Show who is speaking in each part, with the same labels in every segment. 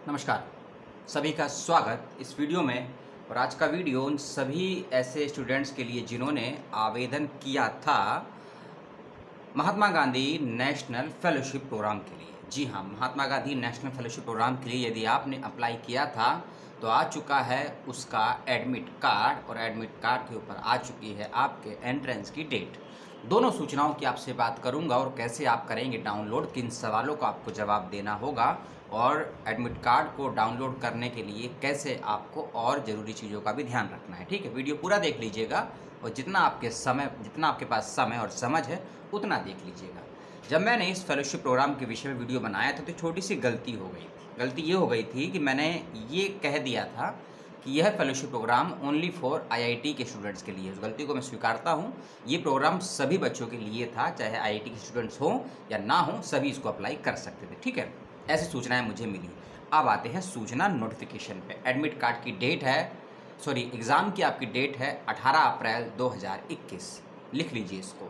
Speaker 1: नमस्कार, सभी का स्वागत इस वीडियो में। और आज का वीडियो उन सभी ऐसे स्टूडेंट्स के लिए जिन्होंने आवेदन किया था Mahatma Gandhi national fellowship programme के लिए। जी हाँ, Mahatma Gandhi national fellowship programme के लिए यदि आपने अप्लाई किया था तो आ चुका है उसका एडमिट कार्ड, और एडमिट कार्ड के ऊपर आ चुकी है आपके एंट्रेंस की डेट। दोनों सूचनाओं की आपसे बात करूंगा और कैसे आप करेंगे डाउनलोड, किन सवालों का आपको जवाब देना होगा, और एडमिट कार्ड को डाउनलोड करने के लिए कैसे आपको और ज़रूरी चीज़ों का भी ध्यान रखना है। ठीक है, वीडियो पूरा देख लीजिएगा और जितना आपके पास समय और समझ है उतना देख लीजिएगा। जब मैंने इस फेलोशिप प्रोग्राम के विषय में वीडियो बनाया था तो छोटी सी गलती हो गई थी। गलती ये हो गई थी कि मैंने ये कह दिया था कि यह fellowship program only for IIT के स्टूडेंट्स के लिए। उस गलती को मैं स्वीकारता हूँ। ये प्रोग्राम सभी बच्चों के लिए था, चाहे आईआईटी के स्टूडेंट्स हों या ना हों, सभी इसको अप्लाई कर सकते थे। ठीक है, ऐसी सूचनाएं मुझे मिली। अब आते हैं सूचना नोटिफिकेशन पे। एडमिट कार्ड की डेट है, एग्ज़ाम की आपकी डेट है 18 अप्रैल 2021। लिख लीजिए इसको,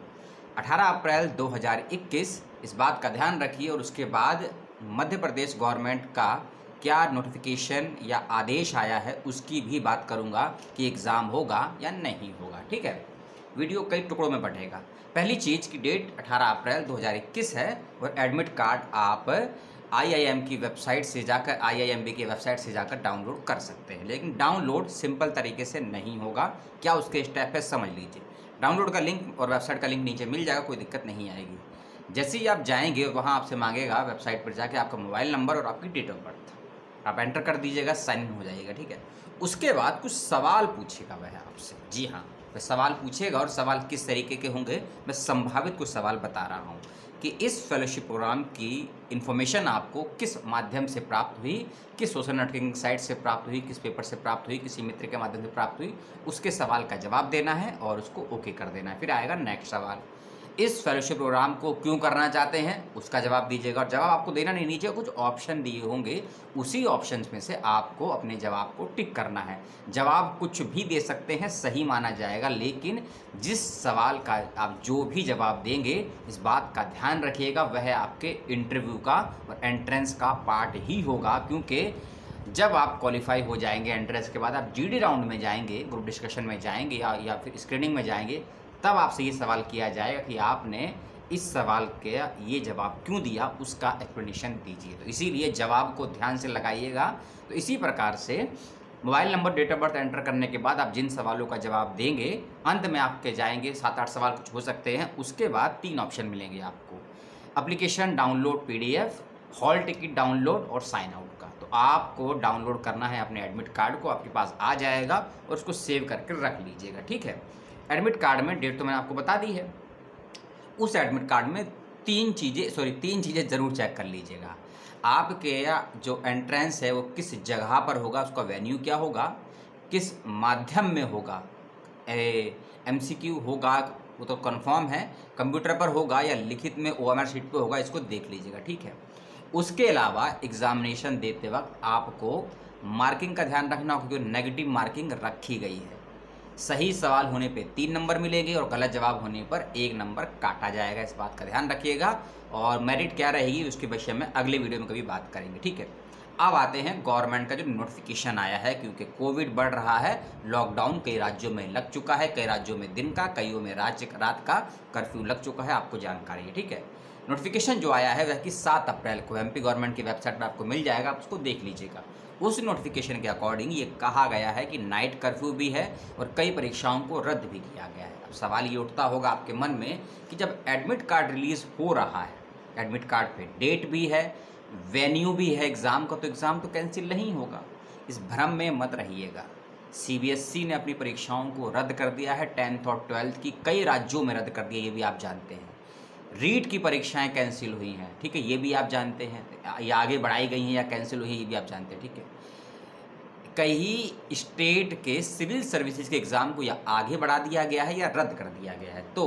Speaker 1: 18 अप्रैल 2021। इस बात का ध्यान रखिए। और उसके बाद मध्य प्रदेश गवर्नमेंट का क्या नोटिफिकेशन या आदेश आया है उसकी भी बात करूंगा कि एग्ज़ाम होगा या नहीं होगा। ठीक है, वीडियो कई टुकड़ों में बटेगा। पहली चीज़ की डेट 18 अप्रैल 2021 है और एडमिट कार्ड आप आईआईएम की वेबसाइट से जाकर, आईआईएमबी की वेबसाइट से जाकर डाउनलोड कर सकते हैं। लेकिन डाउनलोड सिंपल तरीके से नहीं होगा। क्या उसके स्टेप है समझ लीजिए। डाउनलोड का लिंक और वेबसाइट का लिंक नीचे मिल जाएगा, कोई दिक्कत नहीं आएगी। जैसे ही आप जाएंगे वहाँ आपसे मांगेगा वेबसाइट पर जाके आपका मोबाइल नंबर और आपकी डेट ऑफ बर्थ आप एंटर कर दीजिएगा, साइन इन हो जाइएगा। ठीक है, उसके बाद कुछ सवाल पूछेगा वह आपसे। जी हाँ, वह सवाल पूछेगा और सवाल किस तरीके के होंगे मैं संभावित कुछ सवाल बता रहा हूँ कि इस फेलोशिप प्रोग्राम की इन्फॉर्मेशन आपको किस माध्यम से प्राप्त हुई, किस सोशल नेटवर्किंग साइट से प्राप्त हुई, किस पेपर से प्राप्त हुई, किसी मित्र के माध्यम से प्राप्त हुई, उसके सवाल का जवाब देना है और उसको ओके कर देना है। फिर आएगा नेक्स्ट सवाल, इस फेलोशिप प्रोग्राम को क्यों करना चाहते हैं उसका जवाब दीजिएगा। और जवाब आपको देना नहीं, नीचे कुछ ऑप्शन दिए होंगे, उसी ऑप्शंस में से आपको अपने जवाब को टिक करना है। जवाब कुछ भी दे सकते हैं, सही माना जाएगा, लेकिन जिस सवाल का आप जो भी जवाब देंगे इस बात का ध्यान रखिएगा वह आपके इंटरव्यू का और एंट्रेंस का पार्ट ही होगा। क्योंकि जब आप क्वालिफाई हो जाएंगे एंट्रेंस के बाद आप जीडी राउंड में जाएंगे, ग्रुप डिस्कशन में जाएंगे या फिर स्क्रीनिंग में जाएंगे, तब आपसे ये सवाल किया जाएगा कि आपने इस सवाल के ये जवाब क्यों दिया, उसका एक्सप्लेनेशन दीजिए। तो इसीलिए जवाब को ध्यान से लगाइएगा। तो इसी प्रकार से mobile number, date of birth enter करने के बाद आप जिन सवालों का जवाब देंगे, अंत में आपके जाएंगे 7-8 सवाल कुछ हो सकते हैं। उसके बाद 3 ऑप्शन मिलेंगे आपको, application download PDF, hall ticket download और साइन आउट का। तो आपको डाउनलोड करना है अपने एडमिट कार्ड को, आपके पास आ जाएगा और उसको सेव करके रख लीजिएगा। ठीक है, एडमिट कार्ड में डेट तो मैंने आपको बता दी है। उस एडमिट कार्ड में तीन चीज़ें ज़रूर चेक कर लीजिएगा। आपके जो एंट्रेंस है वो किस जगह पर होगा, उसका वेन्यू क्या होगा, किस माध्यम में होगा, एमसीक्यू होगा वो तो कंफर्म है, कंप्यूटर पर होगा या लिखित में ओएमआर शीट पे होगा, इसको देख लीजिएगा। ठीक है, उसके अलावा एग्जामिनेशन देते वक्त आपको मार्किंग का ध्यान रखना होगा, क्योंकि नेगेटिव मार्किंग रखी गई है। सही सवाल होने पे 3 नंबर मिलेंगे और गलत जवाब होने पर 1 नंबर काटा जाएगा। इस बात का ध्यान रखिएगा। और मेरिट क्या रहेगी उसके विषय में अगले वीडियो में कभी बात करेंगे। ठीक है, अब आते हैं गवर्नमेंट का जो नोटिफिकेशन आया है। क्योंकि कोविड बढ़ रहा है, लॉकडाउन कई राज्यों में लग चुका है, कई राज्यों में दिन का, कईयों में रात का कर्फ्यू लग चुका है, आपको जानकारी है। ठीक है, नोटिफिकेशन जो आया है वह कि 7 अप्रैल को एमपी गवर्नमेंट की वेबसाइट पर आपको मिल जाएगा, आप उसको देख लीजिएगा। उस नोटिफिकेशन के अकॉर्डिंग ये कहा गया है कि नाइट कर्फ्यू भी है और कई परीक्षाओं को रद्द भी किया गया है। अब सवाल ये उठता होगा आपके मन में कि जब एडमिट कार्ड रिलीज़ हो रहा है, एडमिट कार्ड पे डेट भी है, वेन्यू भी है एग्ज़ाम का, तो एग्ज़ाम तो कैंसिल नहीं होगा। इस भ्रम में मत रहिएगा। सीबीएसई ने अपनी परीक्षाओं को रद्द कर दिया है, 10th और 12th की कई राज्यों में रद्द कर दिया, ये भी आप जानते हैं। रीट की परीक्षाएं कैंसिल हुई हैं, ठीक है, ये भी आप जानते हैं। या आगे बढ़ाई गई हैं या कैंसिल हुई है, ये भी आप जानते हैं। ठीक है, कई स्टेट के सिविल सर्विसेज के एग्ज़ाम को या आगे बढ़ा दिया गया है या रद्द कर दिया गया है। तो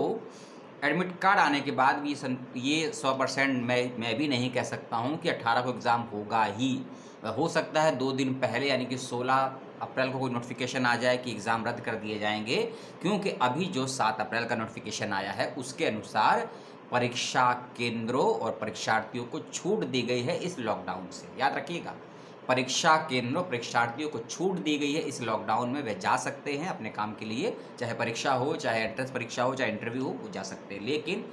Speaker 1: एडमिट कार्ड आने के बाद भी ये 100% मैं भी नहीं कह सकता हूँ कि 18 को एग्ज़ाम होगा ही। हो सकता है 2 दिन पहले यानी कि 16 अप्रैल को कोई नोटिफिकेशन आ जाए कि एग्ज़ाम रद्द कर दिए जाएंगे। क्योंकि अभी जो 7 अप्रैल का नोटिफिकेशन आया है उसके अनुसार परीक्षा केंद्रों और परीक्षार्थियों को छूट दी गई है इस लॉकडाउन से। याद रखिएगा, परीक्षा केंद्रों परीक्षार्थियों को छूट दी गई है। इस लॉकडाउन में वे जा सकते हैं अपने काम के लिए, चाहे परीक्षा हो, चाहे एंट्रेंस परीक्षा हो, चाहे इंटरव्यू हो, वो जा सकते हैं। लेकिन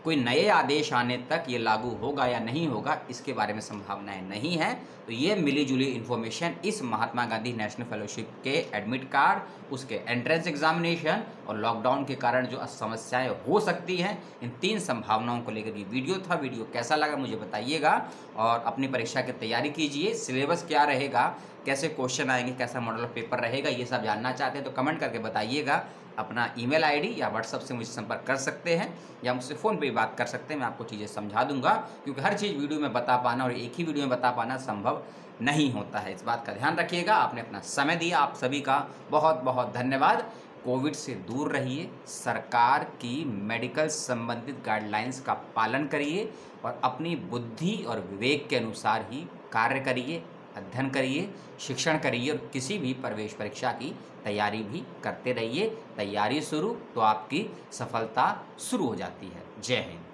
Speaker 1: कोई नए आदेश आने तक ये लागू होगा या नहीं होगा, इसके बारे में संभावनाएं नहीं हैं। तो ये मिली जुली इन्फॉर्मेशन इस महात्मा गांधी नेशनल फेलोशिप के एडमिट कार्ड, उसके एंट्रेंस एग्जामिनेशन और लॉकडाउन के कारण जो समस्याएं हो सकती हैं, इन 3 संभावनाओं को लेकर ये वीडियो था। वीडियो कैसा लगा मुझे बताइएगा और अपनी परीक्षा की तैयारी कीजिए। सिलेबस क्या रहेगा, कैसे क्वेश्चन आएंगे, कैसा मॉडल ऑफ पेपर रहेगा, ये सब जानना चाहते हैं तो कमेंट करके बताइएगा। अपना ईमेल आईडी या व्हाट्सएप से मुझे संपर्क कर सकते हैं या मुझसे फ़ोन पे भी बात कर सकते हैं। मैं आपको चीज़ें समझा दूंगा, क्योंकि हर चीज़ वीडियो में बता पाना और एक ही वीडियो में बता पाना संभव नहीं होता है। इस बात का ध्यान रखिएगा। आपने अपना समय दिया, आप सभी का बहुत बहुत धन्यवाद। कोविड से दूर रहिए, सरकार की मेडिकल संबंधित गाइडलाइंस का पालन करिए और अपनी बुद्धि और विवेक के अनुसार ही कार्य करिए, अध्ययन करिए, शिक्षण करिए और किसी भी प्रवेश परीक्षा की तैयारी भी करते रहिए। तैयारी शुरू तो आपकी सफलता शुरू हो जाती है। जय हिंद।